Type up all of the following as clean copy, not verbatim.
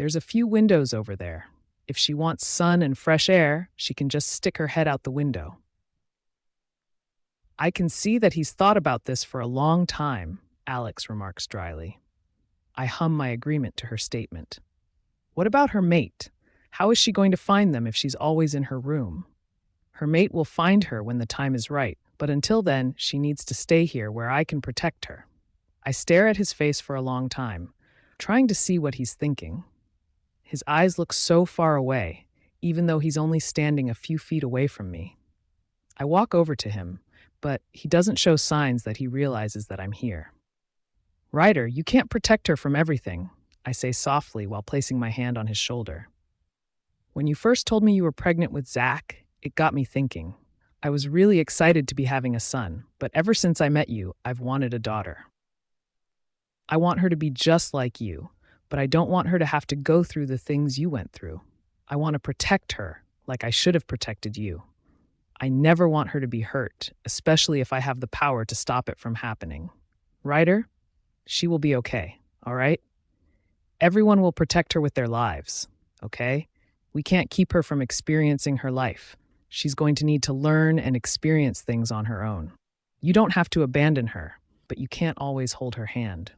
There's a few windows over there. If she wants sun and fresh air, she can just stick her head out the window. I can see that he's thought about this for a long time, Alex remarks dryly. I hum my agreement to her statement. What about her mate? How is she going to find them if she's always in her room? Her mate will find her when the time is right, but until then, she needs to stay here where I can protect her. I stare at his face for a long time, trying to see what he's thinking. His eyes look so far away, even though he's only standing a few feet away from me. I walk over to him, but he doesn't show signs that he realizes that I'm here. Ryder, you can't protect her from everything, I say softly while placing my hand on his shoulder. When you first told me you were pregnant with Zach, it got me thinking. I was really excited to be having a son, but ever since I met you, I've wanted a daughter. I want her to be just like you, but I don't want her to have to go through the things you went through. I want to protect her like I should have protected you. I never want her to be hurt, especially if I have the power to stop it from happening. Ryder, she will be okay, all right? Everyone will protect her with their lives, okay? We can't keep her from experiencing her life. She's going to need to learn and experience things on her own. You don't have to abandon her, but you can't always hold her hand.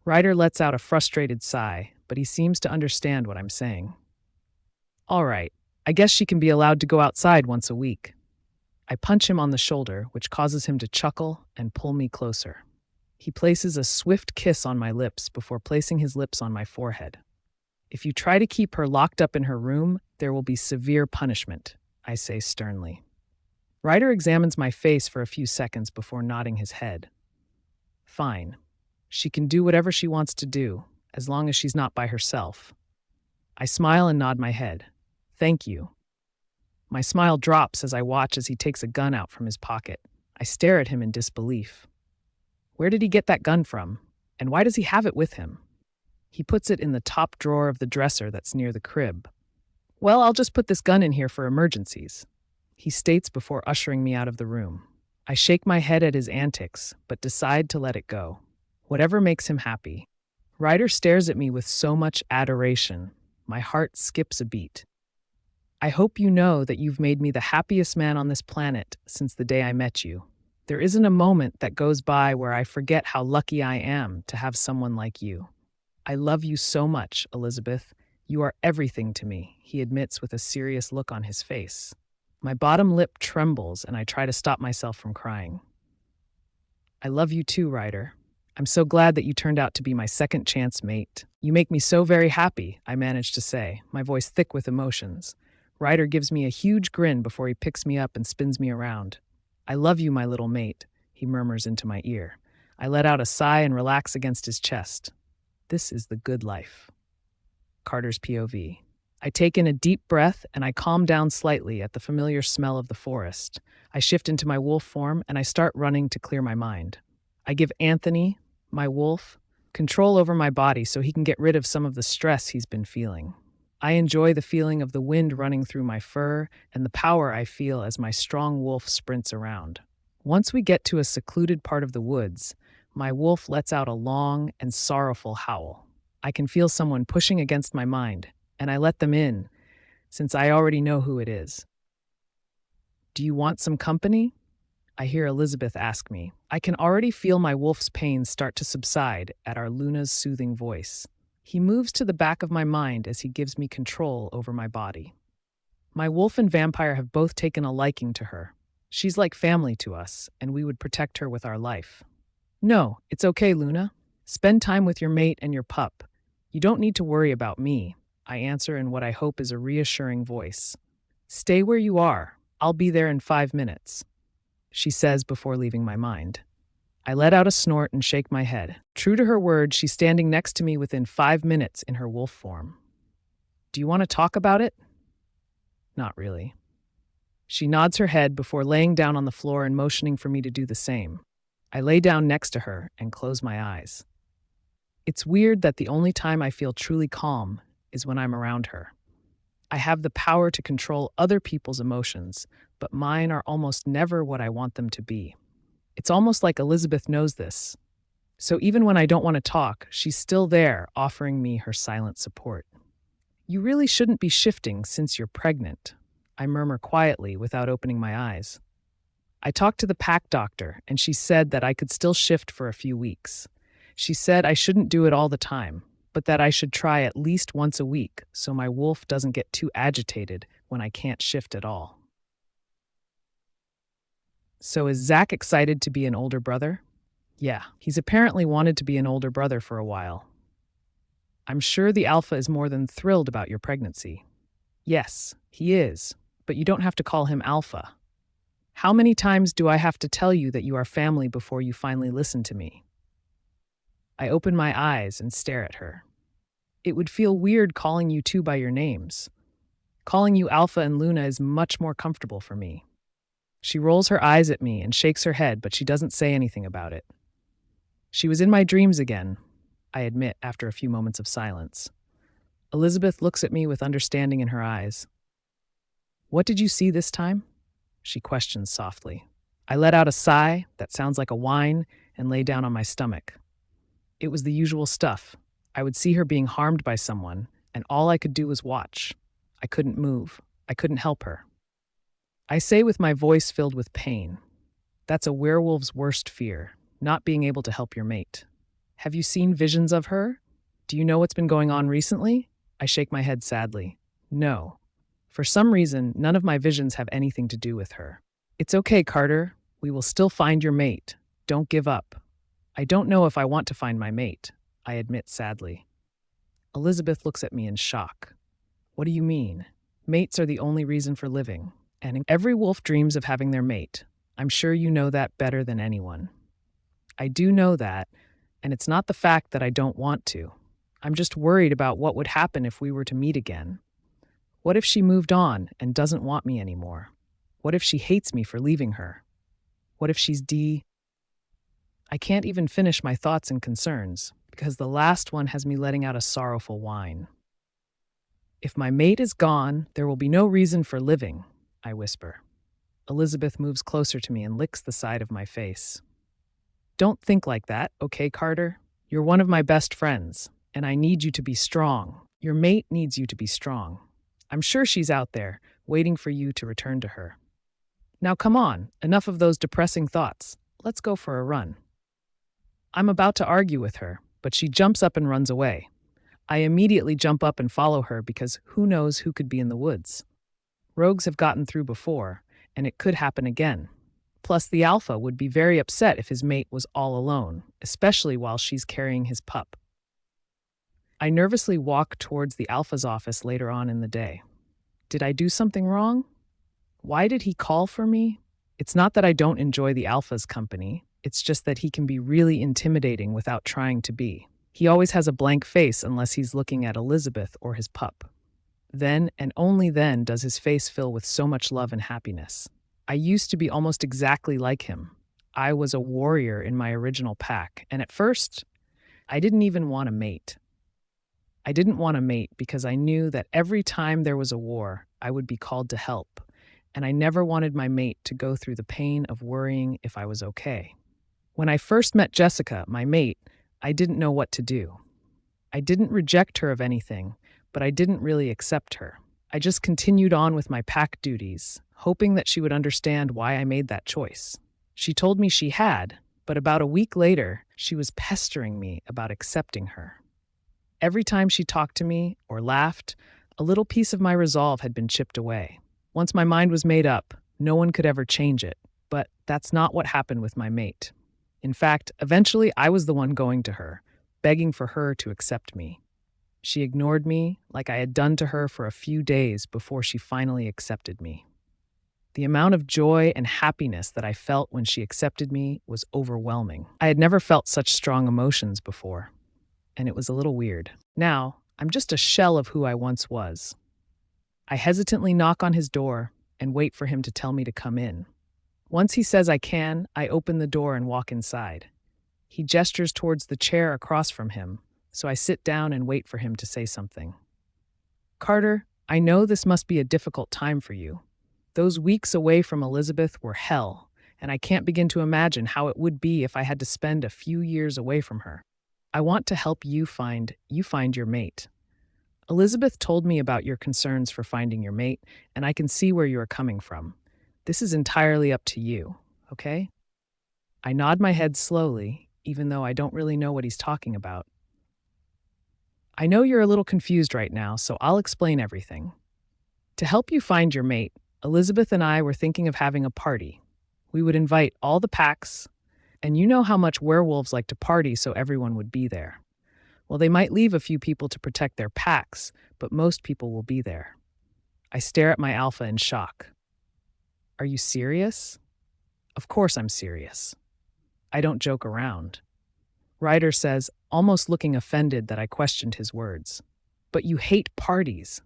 Ryder lets out a frustrated sigh, but he seems to understand what I'm saying. All right, I guess she can be allowed to go outside once a week. I punch him on the shoulder, which causes him to chuckle and pull me closer. He places a swift kiss on my lips before placing his lips on my forehead. If you try to keep her locked up in her room, there will be severe punishment, I say sternly. Ryder examines my face for a few seconds before nodding his head. Fine. She can do whatever she wants to do, as long as she's not by herself. I smile and nod my head. Thank you. My smile drops as I watch as he takes a gun out from his pocket. I stare at him in disbelief. Where did he get that gun from? And why does he have it with him? He puts it in the top drawer of the dresser that's near the crib. Well, I'll just put this gun in here for emergencies, he states before ushering me out of the room. I shake my head at his antics, but decide to let it go. Whatever makes him happy. Ryder stares at me with so much adoration. My heart skips a beat. I hope you know that you've made me the happiest man on this planet since the day I met you. There isn't a moment that goes by where I forget how lucky I am to have someone like you. I love you so much, Elizabeth. You are everything to me, he admits with a serious look on his face. My bottom lip trembles and I try to stop myself from crying. I love you too, Ryder. I'm so glad that you turned out to be my second chance mate. You make me so very happy, I manage to say, my voice thick with emotions. Ryder gives me a huge grin before he picks me up and spins me around. I love you, my little mate, he murmurs into my ear. I let out a sigh and relax against his chest. This is the good life. Carter's POV. I take in a deep breath and I calm down slightly at the familiar smell of the forest. I shift into my wolf form and I start running to clear my mind. I give Anthony, my wolf, control over my body so he can get rid of some of the stress he's been feeling. I enjoy the feeling of the wind running through my fur and the power I feel as my strong wolf sprints around. Once we get to a secluded part of the woods, my wolf lets out a long and sorrowful howl. I can feel someone pushing against my mind, and I let them in, since I already know who it is. Do you want some company? I hear Elizabeth ask me. I can already feel my wolf's pains start to subside at our Luna's soothing voice. He moves to the back of my mind as he gives me control over my body. My wolf and vampire have both taken a liking to her. She's like family to us, and we would protect her with our life. No, it's okay, Luna. Spend time with your mate and your pup. You don't need to worry about me, I answer in what I hope is a reassuring voice. Stay where you are. I'll be there in 5 minutes, she says before leaving my mind. I let out a snort and shake my head. True to her word, she's standing next to me within 5 minutes in her wolf form. Do you want to talk about it? Not really. She nods her head before laying down on the floor and motioning for me to do the same. I lay down next to her and close my eyes. It's weird that the only time I feel truly calm is when I'm around her. I have the power to control other people's emotions, but mine are almost never what I want them to be. It's almost like Elizabeth knows this. So even when I don't want to talk, she's still there, offering me her silent support. You really shouldn't be shifting since you're pregnant, I murmur quietly without opening my eyes. I talked to the pack doctor, and she said that I could still shift for a few weeks. She said I shouldn't do it all the time, but that I should try at least once a week so my wolf doesn't get too agitated when I can't shift at all. So is Zach excited to be an older brother? Yeah, he's apparently wanted to be an older brother for a while. I'm sure the alpha is more than thrilled about your pregnancy. Yes, he is, but you don't have to call him alpha. How many times do I have to tell you that you are family before you finally listen to me? I open my eyes and stare at her. It would feel weird calling you two by your names. Calling you Alpha and Luna is much more comfortable for me. She rolls her eyes at me and shakes her head, but she doesn't say anything about it. She was in my dreams again, I admit after a few moments of silence. Elizabeth looks at me with understanding in her eyes. What did you see this time? She questions softly. I let out a sigh that sounds like a whine and lay down on my stomach. It was the usual stuff. I would see her being harmed by someone, and all I could do was watch. I couldn't move. I couldn't help her. I say with my voice filled with pain, that's a werewolf's worst fear, not being able to help your mate. Have you seen visions of her? Do you know what's been going on recently? I shake my head sadly. No. For some reason, none of my visions have anything to do with her. It's okay, Carter. We will still find your mate. Don't give up. I don't know if I want to find my mate, I admit sadly. Elizabeth looks at me in shock. What do you mean? Mates are the only reason for living, and every wolf dreams of having their mate. I'm sure you know that better than anyone. I do know that, and it's not the fact that I don't want to. I'm just worried about what would happen if we were to meet again. What if she moved on and doesn't want me anymore? What if she hates me for leaving her? What if she's I can't even finish my thoughts and concerns, because the last one has me letting out a sorrowful whine. If my mate is gone, there will be no reason for living, I whisper. Elizabeth moves closer to me and licks the side of my face. Don't think like that, okay, Carter? You're one of my best friends, and I need you to be strong. Your mate needs you to be strong. I'm sure she's out there, waiting for you to return to her. Now come on, enough of those depressing thoughts. Let's go for a run. I'm about to argue with her, but she jumps up and runs away. I immediately jump up and follow her because who knows who could be in the woods. Rogues have gotten through before, and it could happen again. Plus, the alpha would be very upset if his mate was all alone, especially while she's carrying his pup. I nervously walk towards the alpha's office later on in the day. Did I do something wrong? Why did he call for me? It's not that I don't enjoy the alpha's company. It's just that he can be really intimidating without trying to be. He always has a blank face unless he's looking at Elizabeth or his pup. Then, and only then, does his face fill with so much love and happiness. I used to be almost exactly like him. I was a warrior in my original pack, and at first, I didn't even want a mate. I didn't want a mate because I knew that every time there was a war, I would be called to help, and I never wanted my mate to go through the pain of worrying if I was okay. When I first met Jessica, my mate, I didn't know what to do. I didn't reject her of anything, but I didn't really accept her. I just continued on with my pack duties, hoping that she would understand why I made that choice. She told me she had, but about a week later, she was pestering me about accepting her. Every time she talked to me or laughed, a little piece of my resolve had been chipped away. Once my mind was made up, no one could ever change it, but that's not what happened with my mate. In fact, eventually I was the one going to her, begging for her to accept me. She ignored me like I had done to her for a few days before she finally accepted me. The amount of joy and happiness that I felt when she accepted me was overwhelming. I had never felt such strong emotions before, and it was a little weird. Now, I'm just a shell of who I once was. I hesitantly knock on his door and wait for him to tell me to come in. Once he says I can, I open the door and walk inside. He gestures towards the chair across from him, so I sit down and wait for him to say something. Carter, I know this must be a difficult time for you. Those weeks away from Elizabeth were hell, and I can't begin to imagine how it would be if I had to spend a few years away from her. I want to help you find your mate. Elizabeth told me about your concerns for finding your mate, and I can see where you are coming from. This is entirely up to you, okay? I nod my head slowly, even though I don't really know what he's talking about. I know you're a little confused right now, so I'll explain everything. To help you find your mate, Elizabeth and I were thinking of having a party. We would invite all the packs, and you know how much werewolves like to party, so everyone would be there. Well, they might leave a few people to protect their packs, but most people will be there. I stare at my alpha in shock. Are you serious? Of course I'm serious. I don't joke around. Ryder says, almost looking offended that I questioned his words. But you hate parties.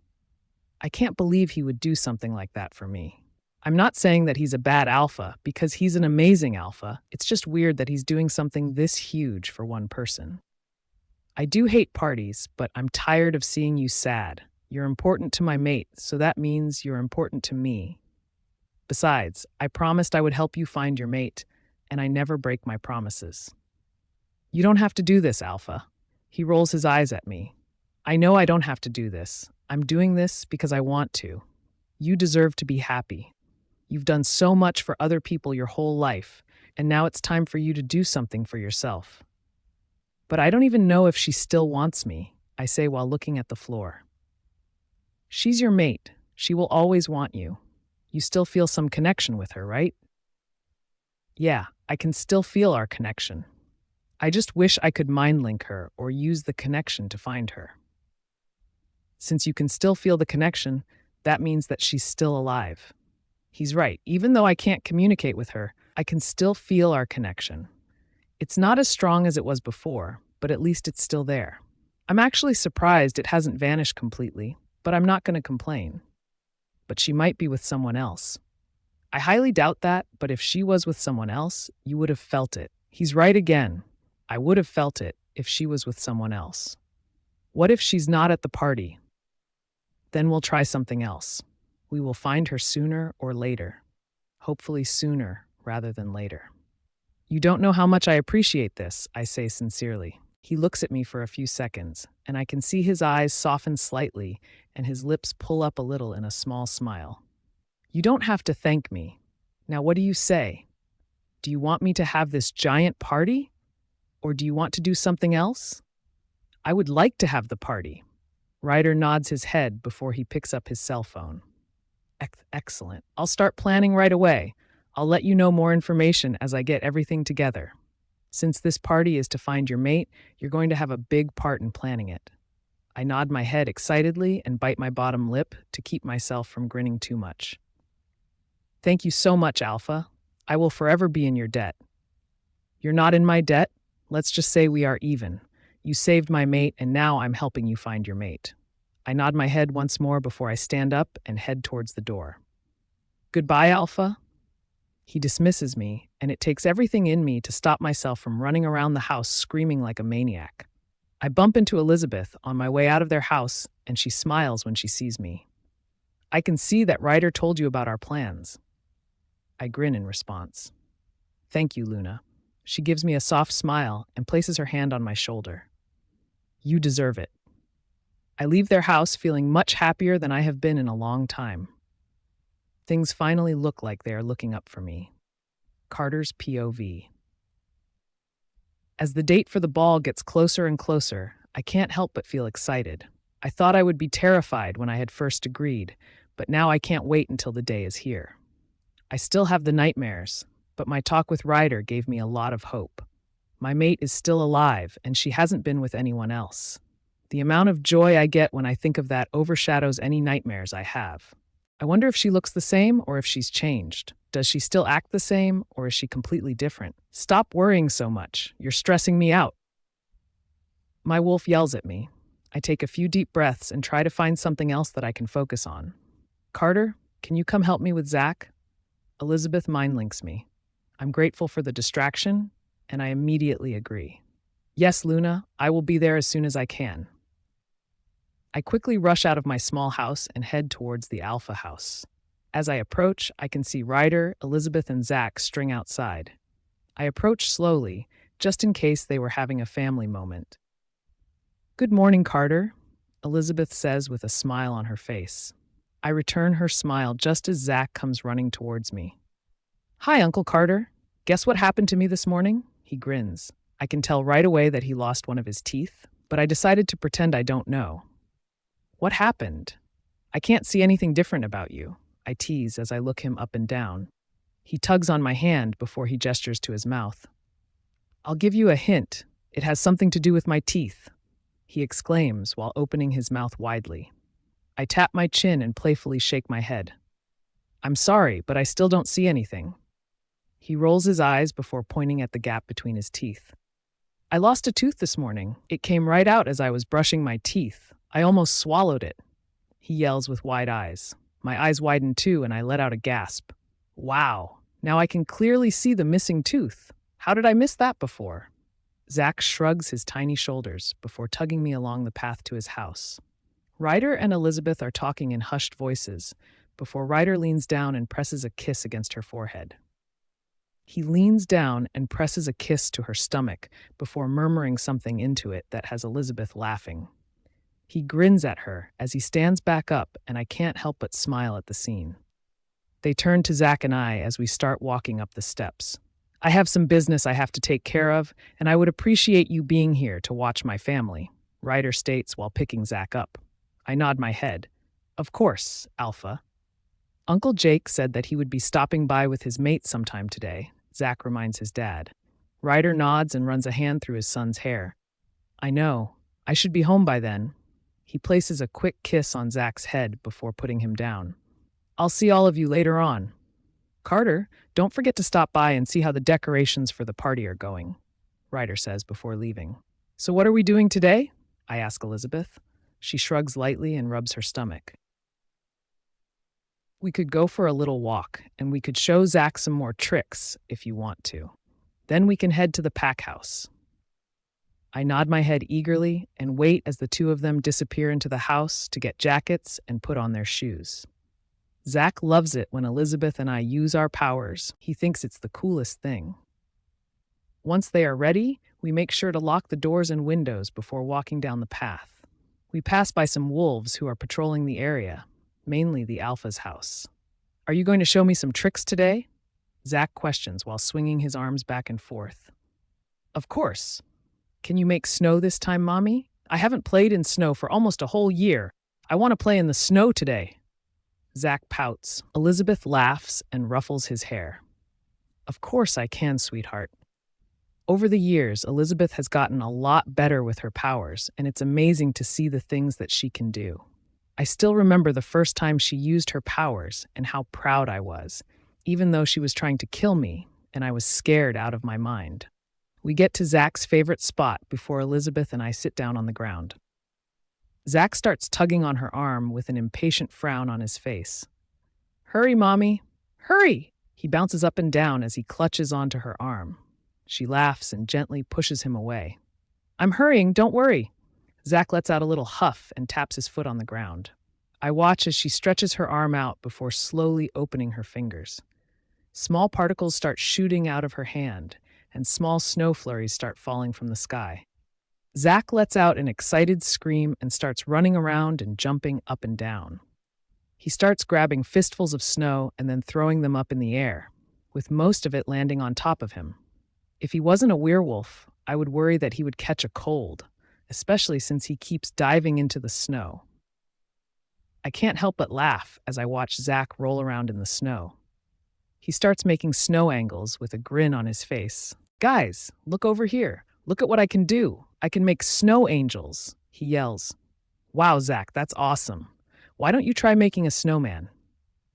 I can't believe he would do something like that for me. I'm not saying that he's a bad alpha, because he's an amazing alpha. It's just weird that he's doing something this huge for one person. I do hate parties, but I'm tired of seeing you sad. You're important to my mate, so that means you're important to me. Besides, I promised I would help you find your mate, and I never break my promises. You don't have to do this, Alpha. He rolls his eyes at me. I know I don't have to do this. I'm doing this because I want to. You deserve to be happy. You've done so much for other people your whole life, and now it's time for you to do something for yourself. But I don't even know if she still wants me, I say while looking at the floor. She's your mate. She will always want you. You still feel some connection with her, right? Yeah, I can still feel our connection. I just wish I could mind link her or use the connection to find her. Since you can still feel the connection, that means that she's still alive. He's right. Even though I can't communicate with her, I can still feel our connection. It's not as strong as it was before, but at least it's still there. I'm actually surprised it hasn't vanished completely, but I'm not going to complain. But she might be with someone else. I highly doubt that, but if she was with someone else, you would have felt it. He's right again. I would have felt it if she was with someone else. What if she's not at the party? Then we'll try something else. We will find her sooner or later. Hopefully sooner rather than later. You don't know how much I appreciate this, I say sincerely. He looks at me for a few seconds, and I can see his eyes soften slightly and his lips pull up a little in a small smile. You don't have to thank me. Now, what do you say? Do you want me to have this giant party? Or do you want to do something else? I would like to have the party. Ryder nods his head before he picks up his cell phone. Excellent. I'll start planning right away. I'll let you know more information as I get everything together. Since this party is to find your mate, you're going to have a big part in planning it. I nod my head excitedly and bite my bottom lip to keep myself from grinning too much. Thank you so much, Alpha. I will forever be in your debt. You're not in my debt? Let's just say we are even. You saved my mate, and now I'm helping you find your mate. I nod my head once more before I stand up and head towards the door. Goodbye, Alpha. He dismisses me, and it takes everything in me to stop myself from running around the house screaming like a maniac. I bump into Elizabeth on my way out of their house, and she smiles when she sees me. I can see that Ryder told you about our plans. I grin in response. Thank you, Luna. She gives me a soft smile and places her hand on my shoulder. You deserve it. I leave their house feeling much happier than I have been in a long time. Things finally look like they are looking up for me. Carter's POV. As the date for the ball gets closer and closer, I can't help but feel excited. I thought I would be terrified when I had first agreed, but now I can't wait until the day is here. I still have the nightmares, but my talk with Ryder gave me a lot of hope. My mate is still alive, and she hasn't been with anyone else. The amount of joy I get when I think of that overshadows any nightmares I have. I wonder if she looks the same or if she's changed. Does she still act the same or is she completely different? Stop worrying so much. You're stressing me out. My wolf yells at me. I take a few deep breaths and try to find something else that I can focus on. Carter, can you come help me with Zach? Elizabeth mind links me. I'm grateful for the distraction, and I immediately agree. Yes, Luna, I will be there as soon as I can. I quickly rush out of my small house and head towards the Alpha house. As I approach, I can see Ryder, Elizabeth, and Zach string outside. I approach slowly, just in case they were having a family moment. "Good morning, Carter," Elizabeth says with a smile on her face. I return her smile just as Zach comes running towards me. "Hi, Uncle Carter. Guess what happened to me this morning?" He grins. I can tell right away that he lost one of his teeth, but I decided to pretend I don't know. "What happened?" "I can't see anything different about you," I tease as I look him up and down. He tugs on my hand before he gestures to his mouth. "I'll give you a hint. It has something to do with my teeth," he exclaims while opening his mouth widely. I tap my chin and playfully shake my head. "I'm sorry, but I still don't see anything." He rolls his eyes before pointing at the gap between his teeth. "I lost a tooth this morning. It came right out as I was brushing my teeth. I almost swallowed it," he yells with wide eyes. My eyes widen too, and I let out a gasp. "Wow, now I can clearly see the missing tooth. How did I miss that before?" Zach shrugs his tiny shoulders before tugging me along the path to his house. Ryder and Elizabeth are talking in hushed voices before Ryder leans down and presses a kiss against her forehead. He leans down and presses a kiss to her stomach before murmuring something into it that has Elizabeth laughing. He grins at her as he stands back up, and I can't help but smile at the scene. They turn to Zach and I as we start walking up the steps. "I have some business I have to take care of, and I would appreciate you being here to watch my family," Ryder states while picking Zach up. I nod my head. "Of course, Alpha." "Uncle Jake said that he would be stopping by with his mate sometime today," Zach reminds his dad. Ryder nods and runs a hand through his son's hair. "I know. I should be home by then." He places a quick kiss on Zach's head before putting him down. "I'll see all of you later on. Carter, don't forget to stop by and see how the decorations for the party are going," Ryder says before leaving. "So what are we doing today?" I ask Elizabeth. She shrugs lightly and rubs her stomach. "We could go for a little walk, and we could show Zach some more tricks if you want to. Then we can head to the pack house." I nod my head eagerly and wait as the two of them disappear into the house to get jackets and put on their shoes. Zach loves it when Elizabeth and I use our powers. He thinks it's the coolest thing. Once they are ready, we make sure to lock the doors and windows before walking down the path. We pass by some wolves who are patrolling the area, mainly the Alpha's house. "Are you going to show me some tricks today?" Zach questions while swinging his arms back and forth. "Of course. Can you make snow this time, Mommy? I haven't played in snow for almost a whole year. I want to play in the snow today." Zach pouts. Elizabeth laughs and ruffles his hair. "Of course I can, sweetheart." Over the years, Elizabeth has gotten a lot better with her powers, and it's amazing to see the things that she can do. I still remember the first time she used her powers and how proud I was, even though she was trying to kill me, and I was scared out of my mind. We get to Zach's favorite spot before Elizabeth and I sit down on the ground. Zach starts tugging on her arm with an impatient frown on his face. "Hurry, Mommy, hurry!" He bounces up and down as he clutches onto her arm. She laughs and gently pushes him away. "I'm hurrying, don't worry." Zach lets out a little huff and taps his foot on the ground. I watch as she stretches her arm out before slowly opening her fingers. Small particles start shooting out of her hand, and small snow flurries start falling from the sky. Zach lets out an excited scream and starts running around and jumping up and down. He starts grabbing fistfuls of snow and then throwing them up in the air, with most of it landing on top of him. If he wasn't a werewolf, I would worry that he would catch a cold, especially since he keeps diving into the snow. I can't help but laugh as I watch Zach roll around in the snow. He starts making snow angles with a grin on his face. "Guys, look over here. Look at what I can do. I can make snow angels," he yells. "Wow, Zach, that's awesome. Why don't you try making a snowman?"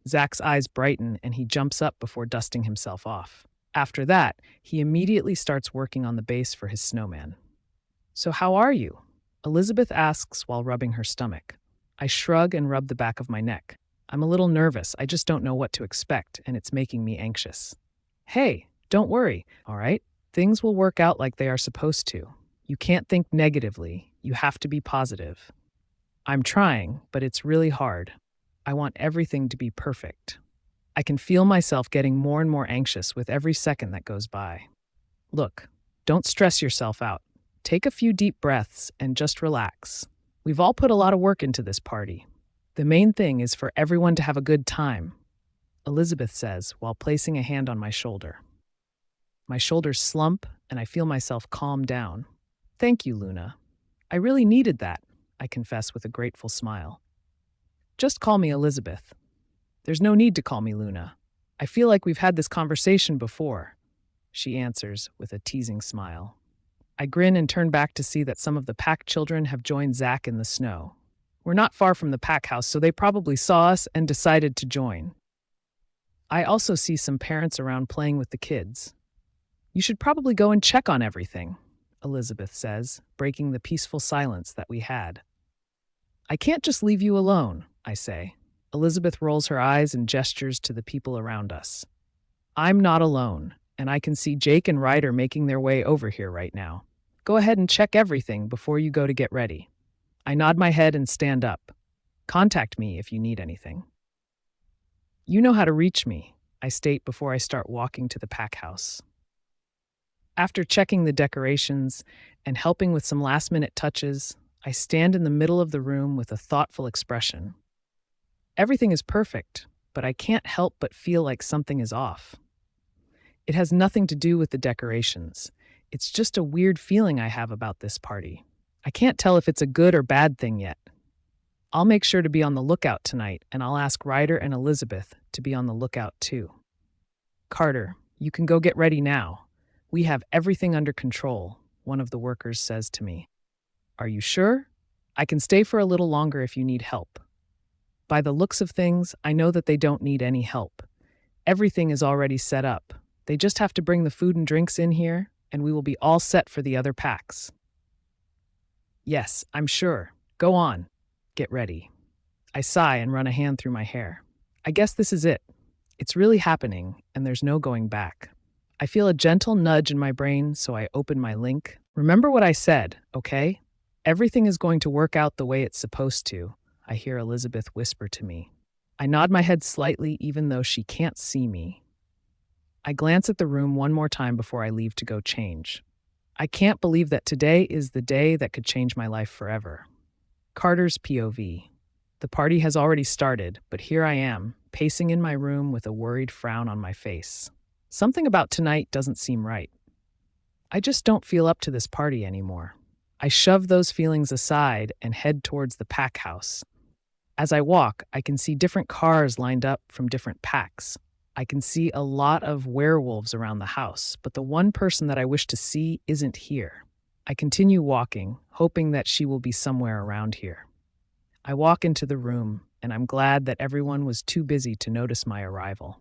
Zach's eyes brighten and he jumps up before dusting himself off. After that, he immediately starts working on the base for his snowman. "So how are you?" Elizabeth asks while rubbing her stomach. I shrug and rub the back of my neck. "I'm a little nervous. I just don't know what to expect, and it's making me anxious." "Hey, don't worry, all right? Things will work out like they are supposed to. You can't think negatively. You have to be positive." "I'm trying, but it's really hard. I want everything to be perfect." I can feel myself getting more and more anxious with every second that goes by. Look, don't stress yourself out. Take a few deep breaths and just relax. We've all put a lot of work into this party. The main thing is for everyone to have a good time, Elizabeth says while placing a hand on my shoulder. My shoulders slump and I feel myself calm down. Thank you, Luna. I really needed that, I confess with a grateful smile. Just call me Elizabeth. There's no need to call me Luna. I feel like we've had this conversation before, she answers with a teasing smile. I grin and turn back to see that some of the pack children have joined Zach in the snow. We're not far from the pack house, so they probably saw us and decided to join. I also see some parents around playing with the kids. You should probably go and check on everything, Elizabeth says, breaking the peaceful silence that we had. I can't just leave you alone, I say. Elizabeth rolls her eyes and gestures to the people around us. I'm not alone, and I can see Jake and Ryder making their way over here right now. Go ahead and check everything before you go to get ready. I nod my head and stand up. Contact me if you need anything. You know how to reach me, I state before I start walking to the pack house. After checking the decorations and helping with some last-minute touches, I stand in the middle of the room with a thoughtful expression. Everything is perfect, but I can't help but feel like something is off. It has nothing to do with the decorations. It's just a weird feeling I have about this party. I can't tell if it's a good or bad thing yet. I'll make sure to be on the lookout tonight, and I'll ask Ryder and Elizabeth to be on the lookout too. Carter, you can go get ready now. We have everything under control, one of the workers says to me. Are you sure? I can stay for a little longer if you need help. By the looks of things, I know that they don't need any help. Everything is already set up. They just have to bring the food and drinks in here, and we will be all set for the other packs. Yes, I'm sure. Go on. Get ready. I sigh and run a hand through my hair. I guess this is it. It's really happening, and there's no going back. I feel a gentle nudge in my brain, so I open my link. Remember what I said, okay? Everything is going to work out the way it's supposed to, I hear Elizabeth whisper to me. I nod my head slightly, even though she can't see me. I glance at the room one more time before I leave to go change. I can't believe that today is the day that could change my life forever. Carter's POV. The party has already started, but here I am, pacing in my room with a worried frown on my face. Something about tonight doesn't seem right. I just don't feel up to this party anymore. I shove those feelings aside and head towards the pack house. As I walk, I can see different cars lined up from different packs. I can see a lot of werewolves around the house, but the one person that I wish to see isn't here. I continue walking, hoping that she will be somewhere around here. I walk into the room, and I'm glad that everyone was too busy to notice my arrival.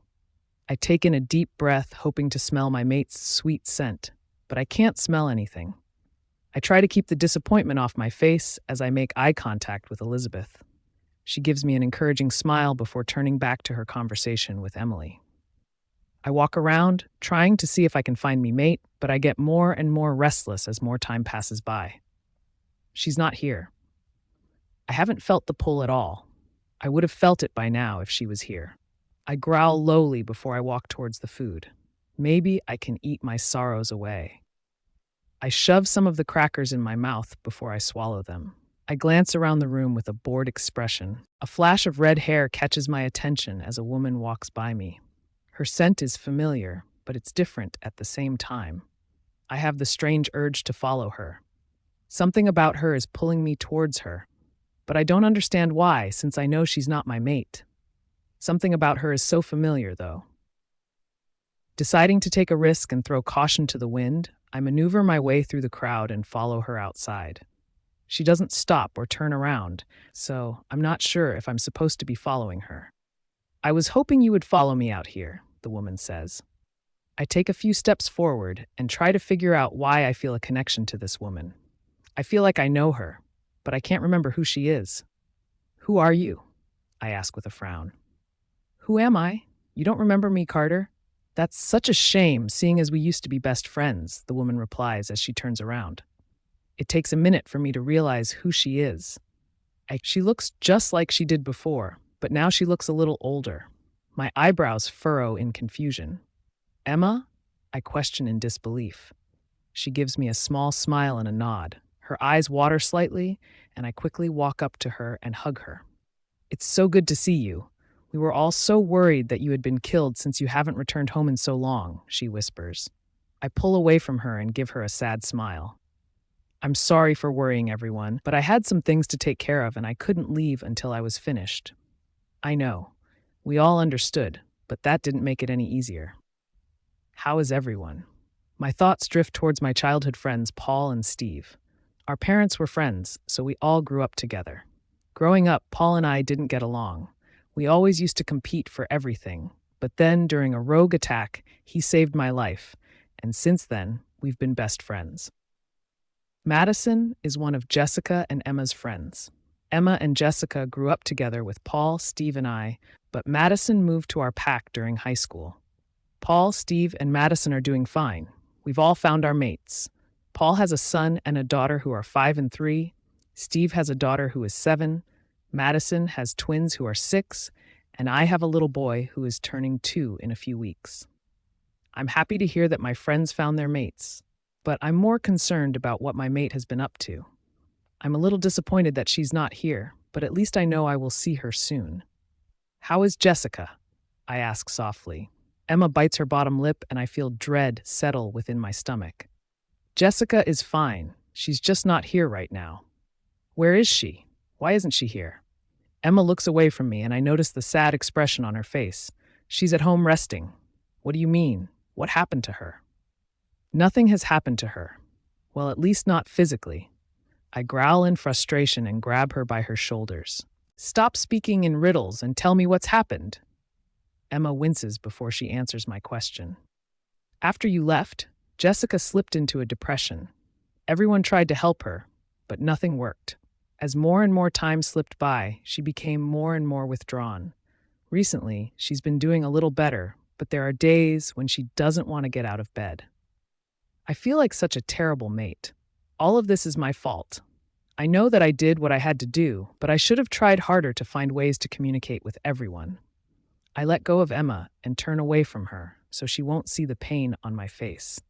I take in a deep breath, hoping to smell my mate's sweet scent, but I can't smell anything. I try to keep the disappointment off my face as I make eye contact with Elizabeth. She gives me an encouraging smile before turning back to her conversation with Emily. I walk around, trying to see if I can find me mate, but I get more and more restless as more time passes by. She's not here. I haven't felt the pull at all. I would have felt it by now if she was here. I growl lowly before I walk towards the food. Maybe I can eat my sorrows away. I shove some of the crackers in my mouth before I swallow them. I glance around the room with a bored expression. A flash of red hair catches my attention as a woman walks by me. Her scent is familiar, but it's different at the same time. I have the strange urge to follow her. Something about her is pulling me towards her, but I don't understand why, since I know she's not my mate. Something about her is so familiar, though. Deciding to take a risk and throw caution to the wind, I maneuver my way through the crowd and follow her outside. She doesn't stop or turn around, so I'm not sure if I'm supposed to be following her. I was hoping you would follow me out here, the woman says. I take a few steps forward and try to figure out why I feel a connection to this woman. I feel like I know her, but I can't remember who she is. Who are you? I ask with a frown. Who am I? You don't remember me, Carter? That's such a shame, seeing as we used to be best friends, the woman replies as she turns around. It takes a minute for me to realize who she is. She looks just like she did before, but now she looks a little older. My eyebrows furrow in confusion. Emma? I question in disbelief. She gives me a small smile and a nod. Her eyes water slightly, and I quickly walk up to her and hug her. It's so good to see you. We were all so worried that you had been killed since you haven't returned home in so long, she whispers. I pull away from her and give her a sad smile. I'm sorry for worrying everyone, but I had some things to take care of and I couldn't leave until I was finished. I know. We all understood, but that didn't make it any easier. How is everyone? My thoughts drift towards my childhood friends Paul and Steve. Our parents were friends, so we all grew up together. Growing up, Paul and I didn't get along. We always used to compete for everything, but then during a rogue attack, he saved my life, and since then, we've been best friends. Madison is one of Jessica and Emma's friends. Emma and Jessica grew up together with Paul, Steve, and I, but Madison moved to our pack during high school. Paul, Steve, and Madison are doing fine. We've all found our mates. Paul has a son and a daughter who are 5 and 3. Steve has a daughter who is 7. Madison has twins who are 6. And I have a little boy who is turning 2 in a few weeks. I'm happy to hear that my friends found their mates, but I'm more concerned about what my mate has been up to. I'm a little disappointed that she's not here, but at least I know I will see her soon. How is Jessica? I ask softly. Emma bites her bottom lip and I feel dread settle within my stomach. Jessica is fine. She's just not here right now. Where is she? Why isn't she here? Emma looks away from me and I notice the sad expression on her face. She's at home resting. What do you mean? What happened to her? Nothing has happened to her. Well, at least not physically. I growl in frustration and grab her by her shoulders. Stop speaking in riddles and tell me what's happened. Emma winces before she answers my question. After you left, Jessica slipped into a depression. Everyone tried to help her, but nothing worked. As more and more time slipped by, she became more and more withdrawn. Recently, she's been doing a little better, but there are days when she doesn't want to get out of bed. I feel like such a terrible mate. All of this is my fault. I know that I did what I had to do, but I should have tried harder to find ways to communicate with everyone. I let go of Emma and turn away from her so she won't see the pain on my face.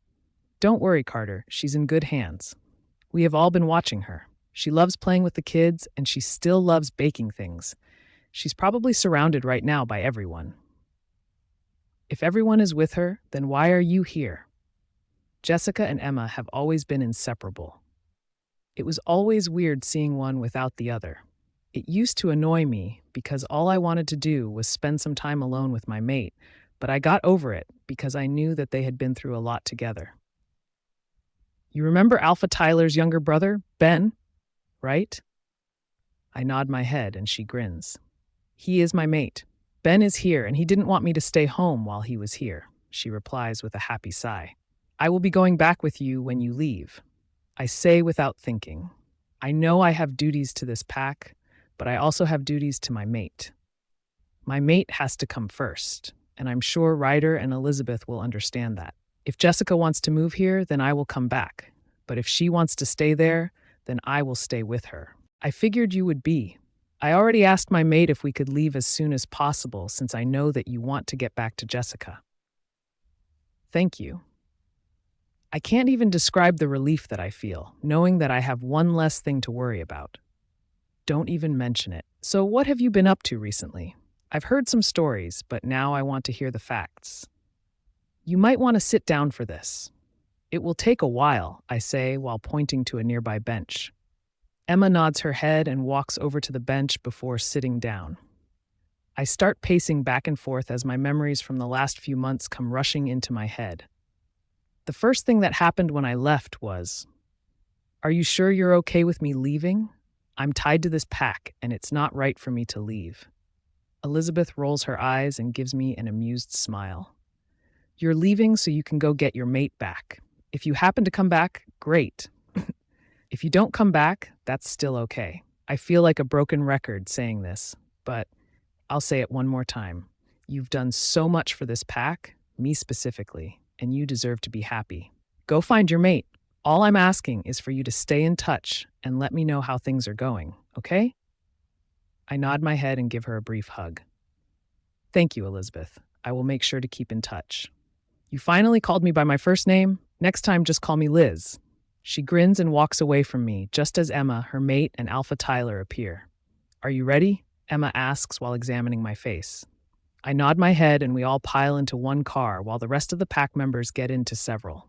Don't worry, Carter, she's in good hands. We have all been watching her. She loves playing with the kids and she still loves baking things. She's probably surrounded right now by everyone. If everyone is with her, then why are you here? Jessica and Emma have always been inseparable. It was always weird seeing one without the other. It used to annoy me because all I wanted to do was spend some time alone with my mate, but I got over it because I knew that they had been through a lot together. You remember Alpha Tyler's younger brother, Ben, right? I nod my head and she grins. He is my mate. Ben is here and he didn't want me to stay home while he was here, she replies with a happy sigh. I will be going back with you when you leave. I say without thinking. I know I have duties to this pack, but I also have duties to my mate. My mate has to come first, and I'm sure Ryder and Elizabeth will understand that. If Jessica wants to move here, then I will come back. But if she wants to stay there, then I will stay with her. I figured you would be. I already asked my mate if we could leave as soon as possible since I know that you want to get back to Jessica. Thank you. I can't even describe the relief that I feel, knowing that I have one less thing to worry about. Don't even mention it. So what have you been up to recently? I've heard some stories, but now I want to hear the facts. You might want to sit down for this. It will take a while, I say while pointing to a nearby bench. Emma nods her head and walks over to the bench before sitting down. I start pacing back and forth as my memories from the last few months come rushing into my head. The first thing that happened when I left was, "Are you sure you're okay with me leaving? I'm tied to this pack, and it's not right for me to leave." Elizabeth rolls her eyes and gives me an amused smile. "You're leaving so you can go get your mate back. If you happen to come back, great. If you don't come back, that's still okay." I feel like a broken record saying this, but I'll say it one more time. You've done so much for this pack, me specifically, and you deserve to be happy. Go find your mate. All I'm asking is for you to stay in touch and let me know how things are going, okay? I nod my head and give her a brief hug. Thank you, Elizabeth. I will make sure to keep in touch. You finally called me by my first name? Next time, just call me Liz. She grins and walks away from me just as Emma, her mate, and Alpha Tyler appear. Are you ready? Emma asks while examining my face. I nod my head and we all pile into one car while the rest of the pack members get into several.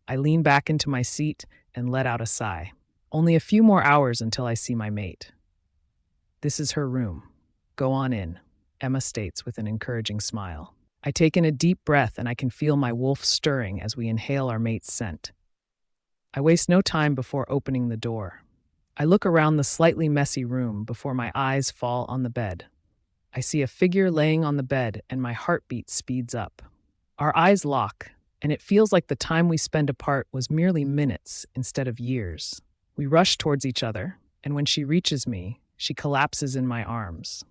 I lean back into my seat and let out a sigh. Only a few more hours until I see my mate. This is her room. Go on in, Emma states with an encouraging smile. I take in a deep breath and I can feel my wolf stirring as we inhale our mate's scent. I waste no time before opening the door. I look around the slightly messy room before my eyes fall on the bed. I see a figure laying on the bed and my heartbeat speeds up. Our eyes lock, and it feels like the time we spend apart was merely minutes instead of years. We rush towards each other, and when she reaches me, she collapses in my arms.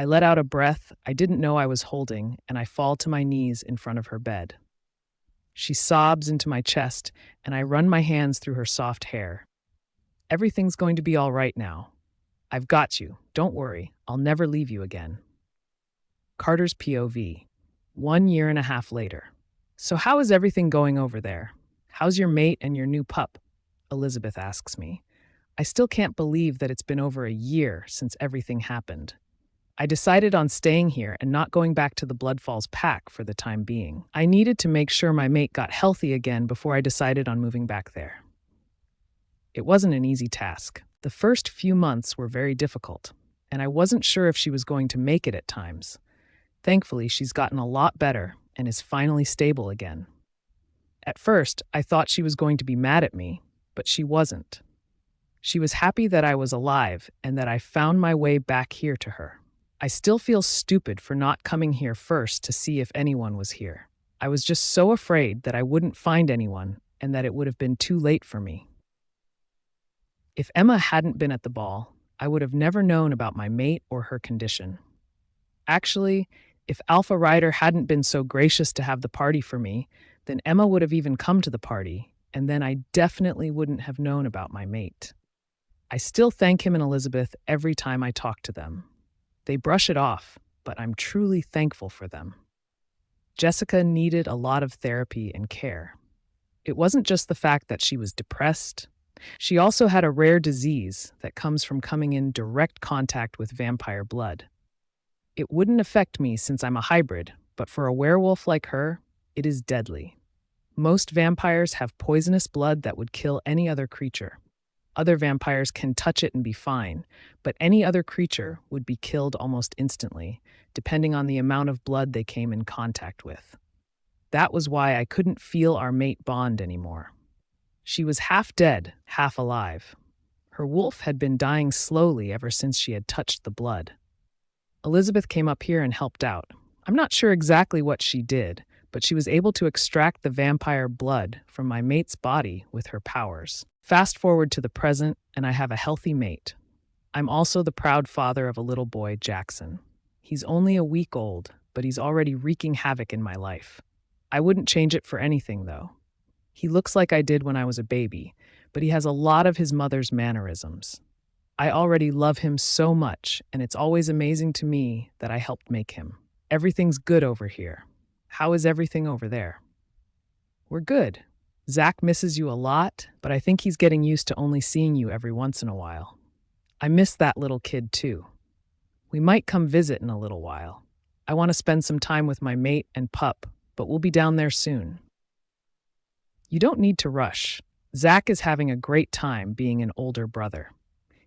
I let out a breath I didn't know I was holding, and I fall to my knees in front of her bed. She sobs into my chest, and I run my hands through her soft hair. Everything's going to be all right now. I've got you. Don't worry. I'll never leave you again. Carter's POV. 1.5 years later. So how is everything going over there? How's your mate and your new pup? Elizabeth asks me. I still can't believe that it's been over a year since everything happened. I decided on staying here and not going back to the Blood Falls pack for the time being. I needed to make sure my mate got healthy again before I decided on moving back there. It wasn't an easy task. The first few months were very difficult, and I wasn't sure if she was going to make it at times. Thankfully, she's gotten a lot better and is finally stable again. At first, I thought she was going to be mad at me, but she wasn't. She was happy that I was alive and that I found my way back here to her. I still feel stupid for not coming here first to see if anyone was here. I was just so afraid that I wouldn't find anyone and that it would have been too late for me. If Emma hadn't been at the ball, I would have never known about my mate or her condition. Actually, if Alpha Rider hadn't been so gracious to have the party for me, then Emma would have even come to the party, and then I definitely wouldn't have known about my mate. I still thank him and Elizabeth every time I talk to them. They brush it off, but I'm truly thankful for them. Jessica needed a lot of therapy and care. It wasn't just the fact that she was depressed. She also had a rare disease that comes from coming in direct contact with vampire blood. It wouldn't affect me since I'm a hybrid, but for a werewolf like her, it is deadly. Most vampires have poisonous blood that would kill any other creature. Other vampires can touch it and be fine, but any other creature would be killed almost instantly, depending on the amount of blood they came in contact with. That was why I couldn't feel our mate bond anymore. She was half dead, half alive. Her wolf had been dying slowly ever since she had touched the blood. Elizabeth came up here and helped out. I'm not sure exactly what she did, but she was able to extract the vampire blood from my mate's body with her powers. Fast forward to the present, and I have a healthy mate. I'm also the proud father of a little boy, Jackson. He's only a week old, but he's already wreaking havoc in my life. I wouldn't change it for anything, though. He looks like I did when I was a baby, but he has a lot of his mother's mannerisms. I already love him so much, and it's always amazing to me that I helped make him. Everything's good over here. How is everything over there? We're good. Zach misses you a lot, but I think he's getting used to only seeing you every once in a while. I miss that little kid too. We might come visit in a little while. I want to spend some time with my mate and pup, but we'll be down there soon. You don't need to rush. Zach is having a great time being an older brother.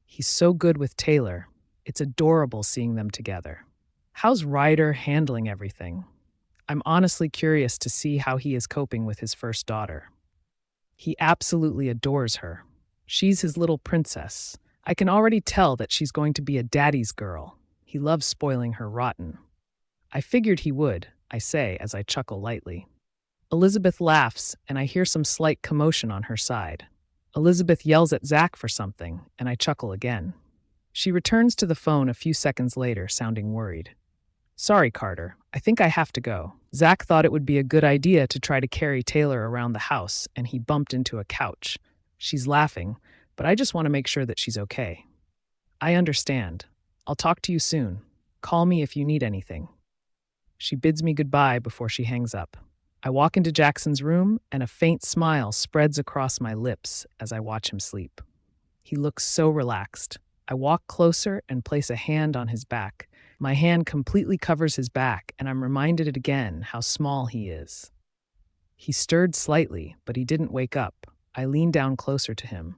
He's so good with Taylor. It's adorable seeing them together. How's Ryder handling everything? I'm honestly curious to see how he is coping with his first daughter. He absolutely adores her. She's his little princess. I can already tell that she's going to be a daddy's girl. He loves spoiling her rotten. I figured he would, I say as I chuckle lightly. Elizabeth laughs, and I hear some slight commotion on her side. Elizabeth yells at Zach for something, and I chuckle again. She returns to the phone a few seconds later, sounding worried. Sorry, Carter. I think I have to go. Zach thought it would be a good idea to try to carry Taylor around the house, and he bumped into a couch. She's laughing, but I just want to make sure that she's okay. I understand. I'll talk to you soon. Call me if you need anything. She bids me goodbye before she hangs up. I walk into Jackson's room, and a faint smile spreads across my lips as I watch him sleep. He looks so relaxed. I walk closer and place a hand on his back. My hand completely covers his back, and I'm reminded again how small he is. He stirred slightly, but he didn't wake up. I lean down closer to him.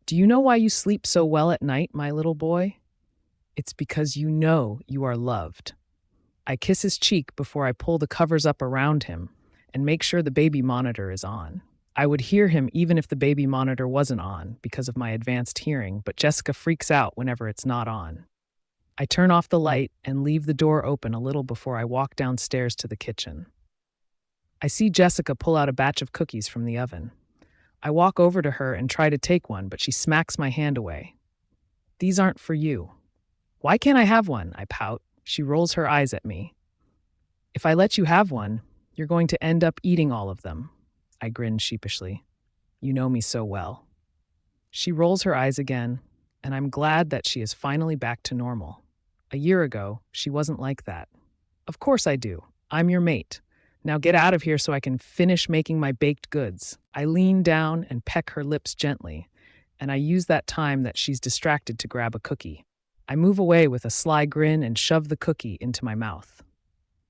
Do you know why you sleep so well at night, my little boy? It's because you know you are loved. I kiss his cheek before I pull the covers up around him and make sure the baby monitor is on. I would hear him even if the baby monitor wasn't on because of my advanced hearing, but Jessica freaks out whenever it's not on. I turn off the light and leave the door open a little before I walk downstairs to the kitchen. I see Jessica pull out a batch of cookies from the oven. I walk over to her and try to take one, but she smacks my hand away. These aren't for you. Why can't I have one? I pout. She rolls her eyes at me. If I let you have one, you're going to end up eating all of them. I grin sheepishly. You know me so well. She rolls her eyes again, and I'm glad that she is finally back to normal. A year ago, she wasn't like that. Of course I do. I'm your mate. Now get out of here so I can finish making my baked goods. I lean down and peck her lips gently, and I use that time that she's distracted to grab a cookie. I move away with a sly grin and shove the cookie into my mouth.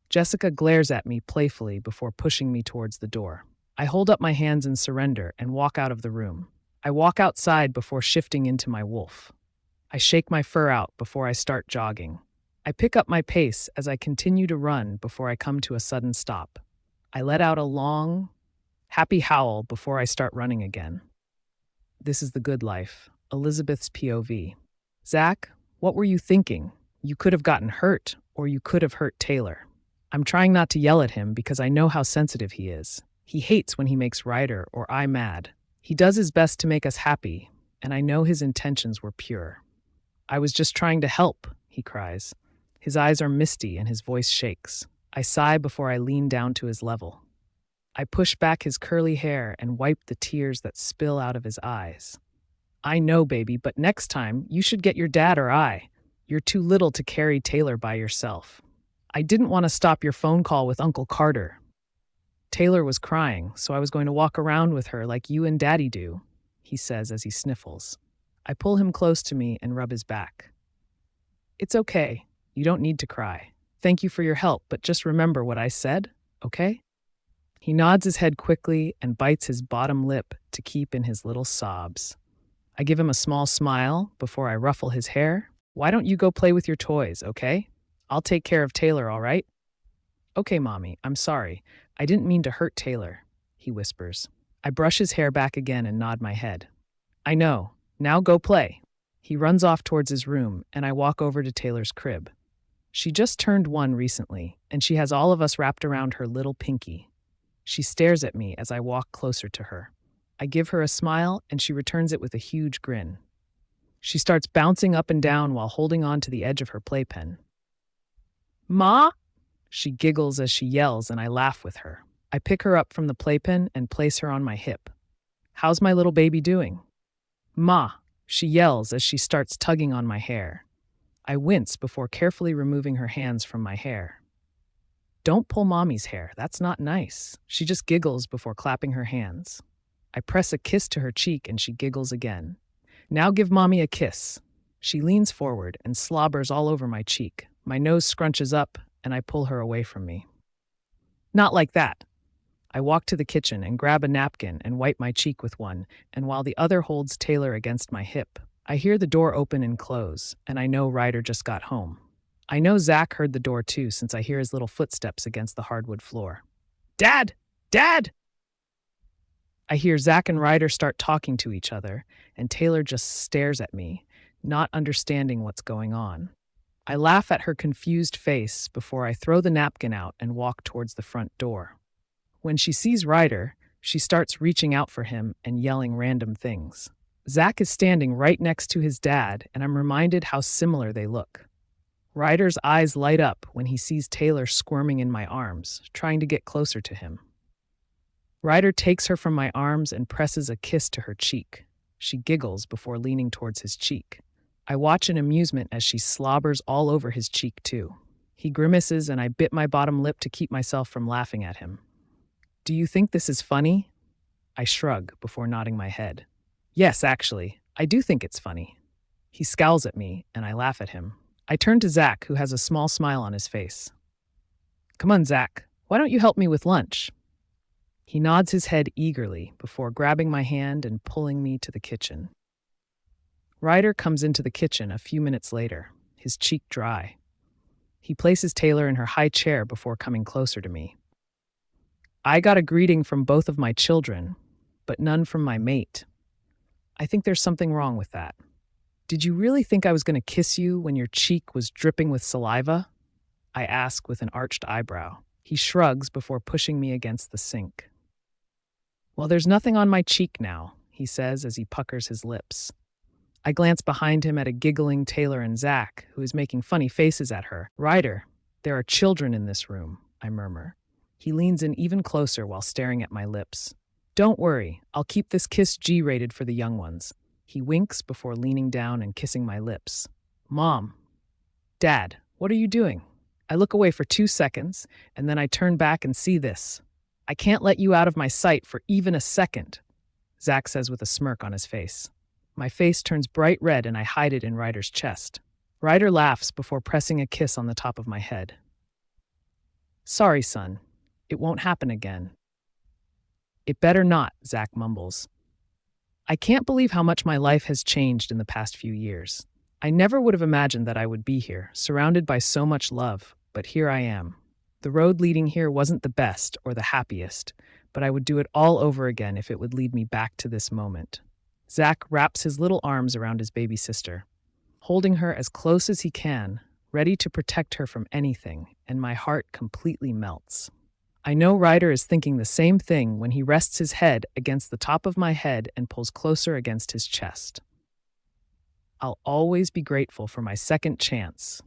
Jessica glares at me playfully before pushing me towards the door. I hold up my hands in surrender and walk out of the room. I walk outside before shifting into my wolf. I shake my fur out before I start jogging. I pick up my pace as I continue to run before I come to a sudden stop. I let out a long, happy howl before I start running again. This is the good life. Elizabeth's POV. Zach, what were you thinking? You could have gotten hurt, or you could have hurt Taylor. I'm trying not to yell at him because I know how sensitive he is. He hates when he makes Ryder or I mad. He does his best to make us happy, and I know his intentions were pure. I was just trying to help, he cries. His eyes are misty and his voice shakes. I sigh before I lean down to his level. I push back his curly hair and wipe the tears that spill out of his eyes. I know, baby, but next time you should get your dad or I. You're too little to carry Taylor by yourself. I didn't want to stop your phone call with Uncle Carter. Taylor was crying, so I was going to walk around with her like you and Daddy do, he says as he sniffles. I pull him close to me and rub his back. It's okay. You don't need to cry. Thank you for your help, but just remember what I said, okay? He nods his head quickly and bites his bottom lip to keep in his little sobs. I give him a small smile before I ruffle his hair. Why don't you go play with your toys, okay? I'll take care of Taylor, all right? Okay, Mommy, I'm sorry. I didn't mean to hurt Taylor, he whispers. I brush his hair back again and nod my head. I know. Now go play. He runs off towards his room, and I walk over to Taylor's crib. She just turned 1 recently, and she has all of us wrapped around her little pinky. She stares at me as I walk closer to her. I give her a smile, and she returns it with a huge grin. She starts bouncing up and down while holding on to the edge of her playpen. Ma? She giggles as she yells, and I laugh with her. I pick her up from the playpen and place her on my hip. How's my little baby doing? Ma, she yells as she starts tugging on my hair. I wince before carefully removing her hands from my hair. Don't pull Mommy's hair, that's not nice. She just giggles before clapping her hands. I press a kiss to her cheek and she giggles again. Now give Mommy a kiss. She leans forward and slobbers all over my cheek. My nose scrunches up and I pull her away from me. Not like that. I walk to the kitchen and grab a napkin and wipe my cheek with one, and while the other holds Taylor against my hip, I hear the door open and close, and I know Ryder just got home. I know Zach heard the door too since I hear his little footsteps against the hardwood floor. Dad! Dad! I hear Zach and Ryder start talking to each other, and Taylor just stares at me, not understanding what's going on. I laugh at her confused face before I throw the napkin out and walk towards the front door. When she sees Ryder, she starts reaching out for him and yelling random things. Zach is standing right next to his dad, and I'm reminded how similar they look. Ryder's eyes light up when he sees Taylor squirming in my arms, trying to get closer to him. Ryder takes her from my arms and presses a kiss to her cheek. She giggles before leaning towards his cheek. I watch in amusement as she slobbers all over his cheek too. He grimaces, and I bit my bottom lip to keep myself from laughing at him. Do you think this is funny? I shrug before nodding my head. Yes, actually, I do think it's funny. He scowls at me, and I laugh at him. I turn to Zach, who has a small smile on his face. Come on, Zach, why don't you help me with lunch? He nods his head eagerly before grabbing my hand and pulling me to the kitchen. Ryder comes into the kitchen a few minutes later, his cheek dry. He places Taylor in her high chair before coming closer to me. I got a greeting from both of my children, but none from my mate. I think there's something wrong with that. Did you really think I was going to kiss you when your cheek was dripping with saliva? I ask with an arched eyebrow. He shrugs before pushing me against the sink. Well, there's nothing on my cheek now, he says as he puckers his lips. I glance behind him at a giggling Taylor and Zach, who is making funny faces at her. Ryder, there are children in this room, I murmur. He leans in even closer while staring at my lips. Don't worry, I'll keep this kiss G-rated for the young ones. He winks before leaning down and kissing my lips. Mom. Dad, what are you doing? I look away for 2 seconds, and then I turn back and see this. I can't let you out of my sight for even a second, Zach says with a smirk on his face. My face turns bright red and I hide it in Ryder's chest. Ryder laughs before pressing a kiss on the top of my head. Sorry, son. It won't happen again. It better not, Zach mumbles. I can't believe how much my life has changed in the past few years. I never would have imagined that I would be here, surrounded by so much love, but here I am. The road leading here wasn't the best or the happiest, but I would do it all over again if it would lead me back to this moment. Zach wraps his little arms around his baby sister, holding her as close as he can, ready to protect her from anything, and my heart completely melts. I know Ryder is thinking the same thing when he rests his head against the top of my head and pulls closer against his chest. I'll always be grateful for my second chance,